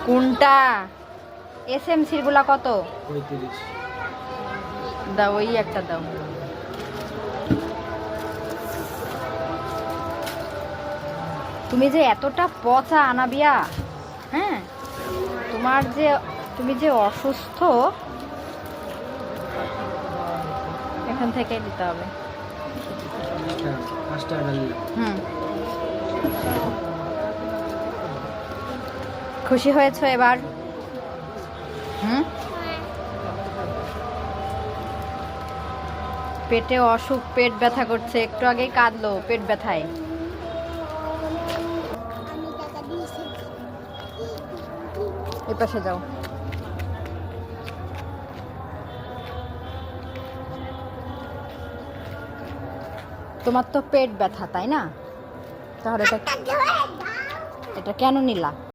কোনটা? এসএমসির গুলা কত? 35। দাও, ওই একটা দাও। তুমি যে এতটা পচা আনাবিয়া, হ্যাঁ, তুমি যে অসুস্থ, এখান থেকে দিতে হবে। হুম, খুশি হয়েছো এবার? হুম, পেটে অসুখ, পেট ব্যথা করছে, একটু আগেই কাঁদলো পেট ব্যথায়। এ পাশে যাও। তোমার তো পেট ব্যথা, তাই না? তাহলে এটা কেন নিলা?